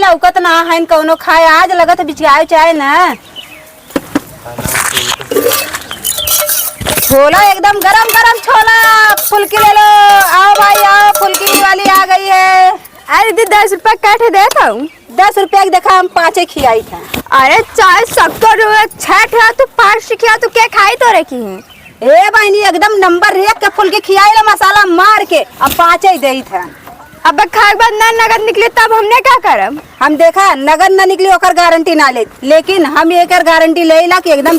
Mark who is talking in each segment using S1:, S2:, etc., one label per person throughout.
S1: लौकत ना है कौनो खाए आज लगत बिछाए चाहे ना छोला एकदम गरम गरम छोला फुल्की ले लो। आओ भाई आओ फुल्की वाली आ गई है।
S2: अरे दीदी 10 रुपया काटे देता हूँ।
S1: 10 रुपया की देखा हम 5 खिलाई था।
S2: अरे चाहे 70 है तो 5 खिया तो क्या खाई तो रखी है।
S1: ए बहनी एकदम नंबर 1 के फुल्की खियाई ला मसाला मार के अब 5 ही दे था।
S2: अब खाए बाद ना नगद निकले तब हमने क्या करब।
S1: हम देखा नगद ना निकली ओकर गारंटी ना ले लेकिन हम एकर गारंटी ले ला कि एकदम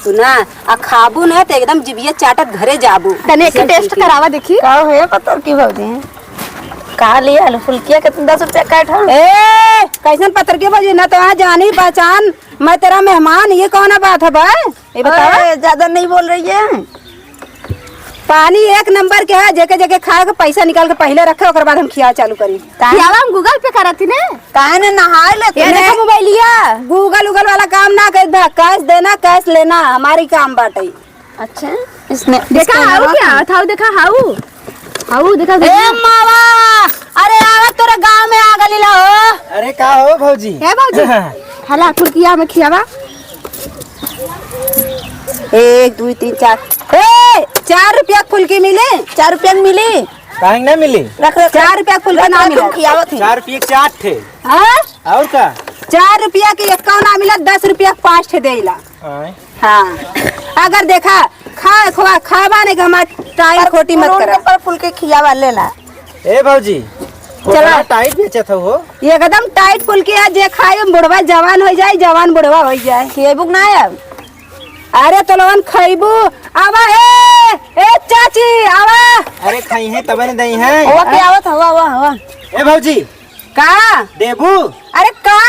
S1: सुना आ खाबू ना तो एकदम जिबिया चाटत घरे जाबू।
S2: तने एक टेस्ट करावा देखी
S1: का है पता की भौजी का लिया आलू फुल्किया के 10 रुपया काट है। ए कैसन पत्थर के भौजी ना तो जानी पहचान मैं तेरा मेहमान ये कौन बात है भाई ये बता ज्यादा नहीं बोल रही है। पानी 1 नंबर के है जगह जगह खा के पैसा निकाल के पहले रखे ओकर बाद हम खिया चालू करी।
S2: हम गूगल पे करत ने
S1: काहे ने नहाए लेते
S2: ये मोबाइलिया
S1: गूगल वाला काम ना कर दा कैश देना कैश लेना हमारी काम बाटे।
S2: अच्छा इसने देखा हाउ क्या था देखा हाउ देखा
S1: ए मावा अरे आवा तोरा गांव में आ गली ला हो।
S3: अरे का हो भौजी
S2: है भौजी हला फुल्किया में खियावा
S1: 1 2 3 4 ए 4 रुपया फुल्की मिले 4 रुपया मिली
S3: काहे ना मिली
S1: रख 4 रुपया फुल्की ना मिला खियावा थी
S3: 4 रुपये के 8 थे
S1: हां
S3: और का
S1: 4 रुपया के 51 ना मिला 10 रुपया 5 ठे देला। हाँ अगर देखा खावा नहीं हमार टाइम खोटी मत कर पर फुल्की खियावा लेला।
S3: ए भौजी
S1: चला
S3: टाइट बेचत हो
S1: एकदम टाइट फुल्की है जे खाए बुढ़वा जवान हो जाए जवान बुढ़वा हो जाए खिएबू ना अब। अरे तो लोगन खइबू आवा ए चाची आवा।
S3: अरे खाई है तब नहीं दई है
S1: हुआ के आवत हवा
S3: ए भौजी
S1: का
S3: देबू
S1: अरे का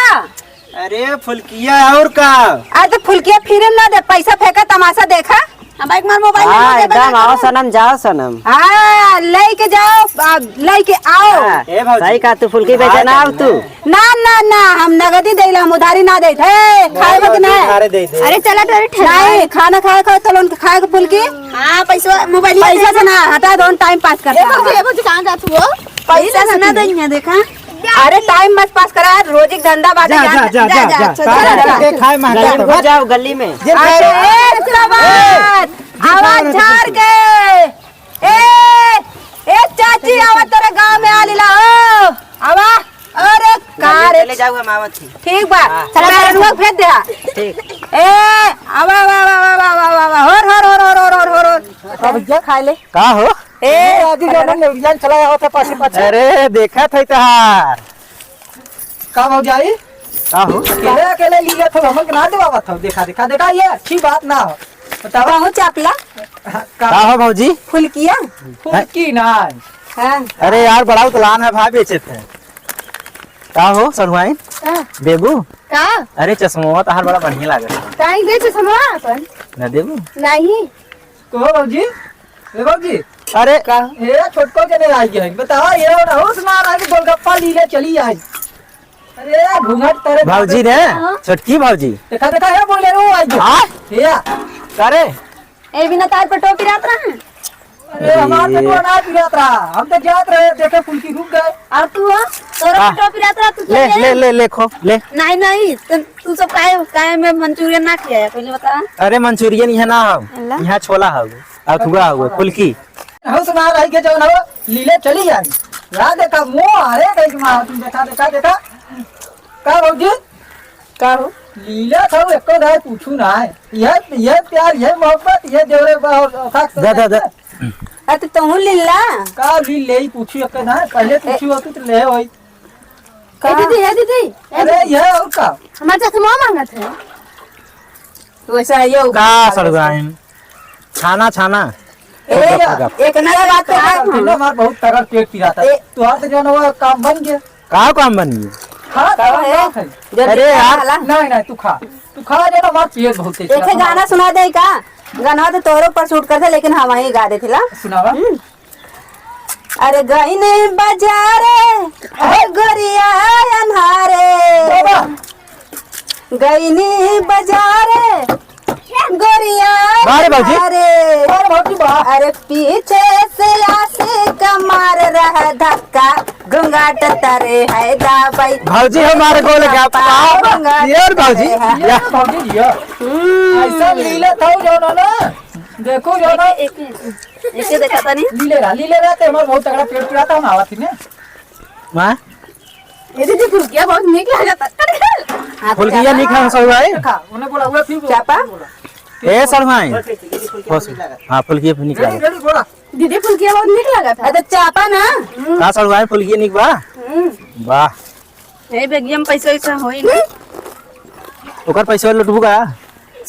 S3: अरे फुल्किया और का
S1: अरे तो फुल्किया फिर ना दे पैसा फेंका तमाशा देखा बाइक मार मोबाइल
S4: एकदम आओ सनम जाओ सनम।
S1: हाँ लेके जाओ लेके आओ।
S3: ए भौजी
S4: सही का तू फुल्की बेचे ना अब तू
S1: ना ना ना हम नगदी देला हम उधारी ना देत है खाए वक्त ना।
S3: दे दे
S2: अरे चला तो
S1: नहीं खाना खाए को तो लोन खाए को फुल्की
S2: हां पैसा मोबाइल
S1: पैसा से ना हटा दो टाइम पास करता
S2: ये बुझ कहां जात हो
S1: पैसा से ना देंगे देखा। अरे टाइम मत पास करा रोज एक धंधा बाटे
S3: जा खाए महंगा
S4: जाओ गली में
S1: आवाज झाड़ के ए चाची आवा तेरे गांव में आ लीला हो आवा। अरे कार
S4: ले जाओ हम आवत थी
S1: ठीक बा चला रुक भेज दे
S4: ठीक
S1: ए आवा वा वा वा वा वा वा होर भैया खा ले
S4: का हो
S3: ए आज जो चला होता पाछे पाछे अरे देखा था तहार का हो जाई का हो अकेले लिया था हम ना देवा था देखा ये अच्छी बात ना हो बतावा
S1: हो चापला
S3: का हो भौजी
S1: फुल्किया
S3: फुल्की ना
S1: हां
S3: अरे यार बड़ा उतलान है भाई बेचे थे का हो सरुआई देबू
S2: का
S3: अरे चश्मा तहार बड़ा बढ़िया लागत
S2: काई दे छ समवा अपन
S3: ना देबू
S2: नहीं
S3: तो भौजी ए भौजी अरे ये छोटको के नहीं आई है बताओ ये हो सुना रहा है कि गोलगप्पा लीले चली आई। अरे घूंघट तेरे भौजी ने छोटकी भौजी देखा है बोले रो आई हां ये करे
S2: ए बिना तार पर टोपी रात रहा।
S3: अरे हमार तो ना पिरात रहा हम तो जात रहे देखे फुल्की रुक गए
S2: और तू तोरा टोपी रात रहा तू
S3: ले खो ले
S2: नहीं तू सब काहे में मंचूरियन ना किया है पहले बता।
S3: अरे मंचूरियन यहाँ ना हो यहाँ छोला हो और थुआ हो फुल्की हो सुना रही के जो ना लीले चली आई यार देखा मुंह अरे कहीं मां तुम देखा का भौजी का हो लीला था एको दाय पूछू ना है यह प्यार यह मोहब्बत यह देवरे दा
S1: अरे तू लीला
S3: का ली ले पूछू एको ना पहले पूछू हो तो ले होई
S2: ए दीदी
S3: अरे यह और का
S2: हमारे चश्मा मांगत है
S1: वैसा यो
S3: का सड़गाइन छाना
S1: एक नया बात तो
S3: हमार बहुत तगड़ पेट पिराता तुहार से जो ना काम बन गया का काम बन गया अरे यार नहीं तू खा जे ना पेट बहुत
S1: एक गाना सुना दे का गाना तो तोरो पर शूट करते लेकिन हम वही गा देते ला
S3: सुनावा।
S1: अरे गईने बाजारे गोरिया अन्हारे गईनी बाजारे गोरिया
S3: बारे बाबूजी।
S1: अरे पीछे से आसे कमार रहा धक्का घुंघाट तरे है दाबाई
S3: भाजी हमारे गोले का यार भाजी या
S5: भाजी जी ऐसा लीले था जो ना देखो जो ना
S2: इसे देखा था नहीं
S5: लीले रहते हमारे बहुत तगड़ा पेड़ पिराता हूं आवा थी ने
S3: मां
S2: ये दीदी फुलकिया बहुत निक लगा
S3: फुलकिया नहीं खा सो भाई
S5: उन्हें बोला हुआ फिर
S1: चापा
S3: ए सर भाई हां फुलकिया फिर निकला
S5: जल्दी बोला
S2: दीदी फुलकिया बहुत निक लगा था
S1: अरे चापा ना
S3: का सर भाई फुलकिया निक बा वाह
S2: ए बेगिया में पैसा ऐसा होई ना
S3: ओकर पैसा लुटबू का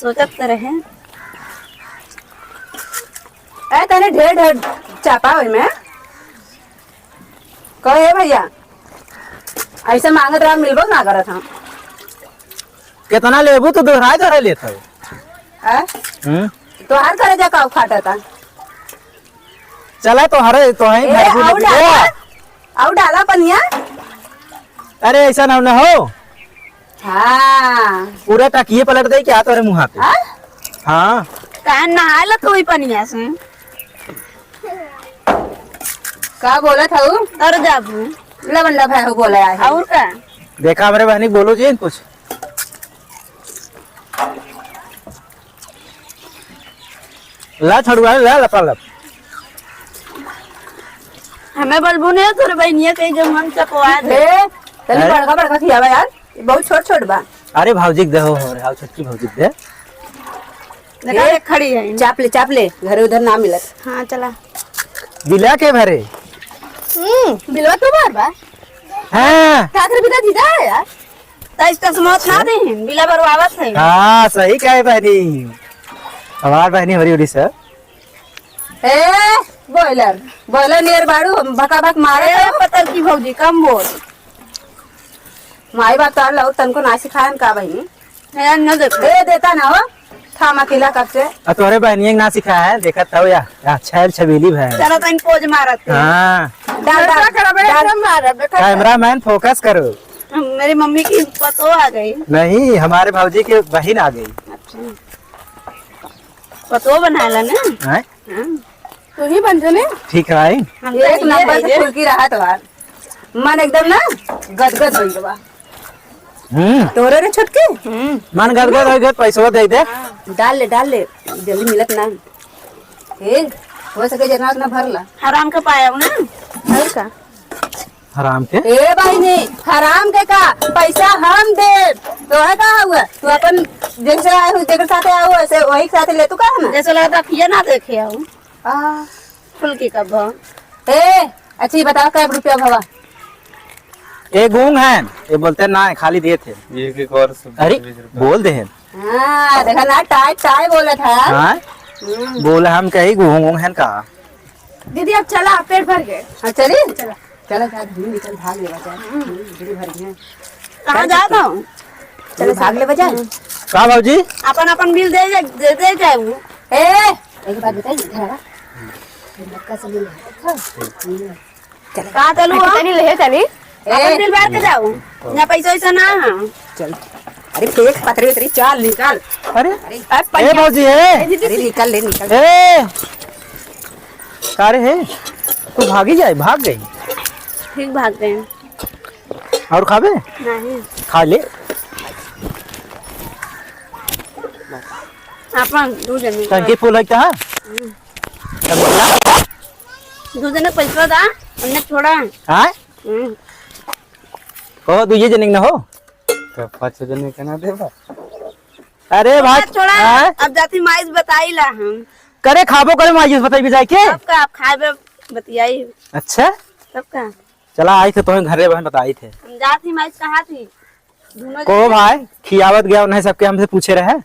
S2: सोचत त रहे
S1: ए तने ढेर चापा होई में कहे भैया ऐसे मांगत रहा मिलबो ना करत हम
S3: कितना लेबू तो दोहराए दोहराए लेत हो
S1: तो हर करे जा का खाटा
S3: चला तो हरे तो है
S1: आउ डाला पनिया
S3: अरे ऐसा ना हो
S1: हाँ
S3: पूरा टकिए पलट दे क्या तोरे मुंह पे
S1: हाँ?
S3: हां
S2: काहे नहायला तो ही पनिया से
S1: का बोला था वो
S2: तर जाबू
S1: लवन लभाए हो बोला है
S2: और का
S3: देखा हमारे बहनी बोलो जी कुछ ला छड़ुआ ला लपा
S2: हमें बलबू ने तोरे बहनिया के जो मन चपवा दे
S1: तनी बड़का बड़का खियावा यार ये बहुत छोट छोट बा
S3: अरे भाऊजी दे हो रे हाउ छोटकी भाऊजी दे
S2: देखा एक खड़ी है
S1: चाप ले घरे उधर ना मिलत
S2: हां चला
S3: बिला के भरे
S2: बिलवा तो बार बा
S3: हां
S2: काकर बिदा दीदा है यार ताइस तस मौत ना दे बिला बरवावत है
S3: हां सही कहे बहनी हमार बहनी हमारी उड़ीसा
S1: ए बॉयलर नियर बाड़ू भका भक मारे
S2: अरे पतर की भौजी कम बोल
S1: माई बात कर लो तनको ना सिखायन का बहिनी
S2: यार न देखो
S1: ए देता ना हो थाम अकेला कब से
S3: आ तोरे बहनी ना सिखाया है देखा था या अच्छा छबीली है
S2: चलो तन पोज मारत है
S3: हां
S1: डाल
S3: कैमरामैन फोकस करो
S2: मेरी मम्मी की पतो आ गई
S3: नहीं हमारे भाऊजी की बहन आ गई
S2: पतो बनाला ना
S3: हैं
S2: तू ही बन जने
S3: ठीक है भाई
S1: एक नंबर से फुलकी रहा तोहार मन एकदम ना गदगद होई बा तोरे रे छटके
S3: मन गदगद हो गए पैसा दे दे
S1: डाल ले जल्दी मिलत ना ए हो सके जना ना भरला
S2: हराम का पाया ना और का
S3: हराम के
S1: ए भाई ने हराम के का पैसा हम दे तो है का हुआ तू अपन जैसे आए हो जेकर साथे आए हो ऐसे वही के साथे ले तू का है ना
S2: जैसे लगता फिर ना देखे आऊं
S1: आ
S2: फुलकी का भाव
S1: ए अच्छी बताओ कै रुपया भवा
S3: ये गूंग है ये बोलते ना खाली दिए थे
S5: एक और
S3: अरे बोल दे
S1: हां देखा ना टाई बोला था
S3: हाँ बोले हम कही गूंग है का
S2: दीदी अब चला पेट भर गए
S1: हां चलिए चला चला निकल भाग ले बजा धीरे भर गए
S2: कहां जाता हूं
S1: चलो भाग ले बजा
S3: का भाऊजी
S2: अपन अपन बिल दे जाऊं
S1: ए एक बात बताइए घर लड़का से मिल
S2: कहां चलू तनी ले तनी अपन बिल बार के जाऊं ना पैसा ऐसा ना
S1: चल अरे फेक पतरी चाल निकाल
S3: अरे ए भाऊजी है
S1: अरे निकल निकल
S3: ए कारे है तू भागी जाए भाग गई
S2: ठीक भाग गए
S3: और खाबे
S2: नहीं
S3: खा ले
S2: अपन दूध जने
S3: टंकी फूल लगता है
S2: दूध जने पैसा दा उन्हें छोड़ा
S3: हाँ हो तुझे जनिक ना हो
S5: तो 5 जने के ना देबा
S3: अरे भाई
S2: छोड़ा
S3: हाँ?
S2: अब जाती माइस बताई ला हम
S3: करे खाबो करे मायूस बताई भी जाए के
S2: सब का आप खाए बतियाई
S3: अच्छा
S2: सब का
S3: चला आई थे तुम्हें घरे बहन बताई थे
S2: हम जाती माइस कहाँ थी
S3: को भाई खियावत गया उन्हें सबके हमसे पूछे रहे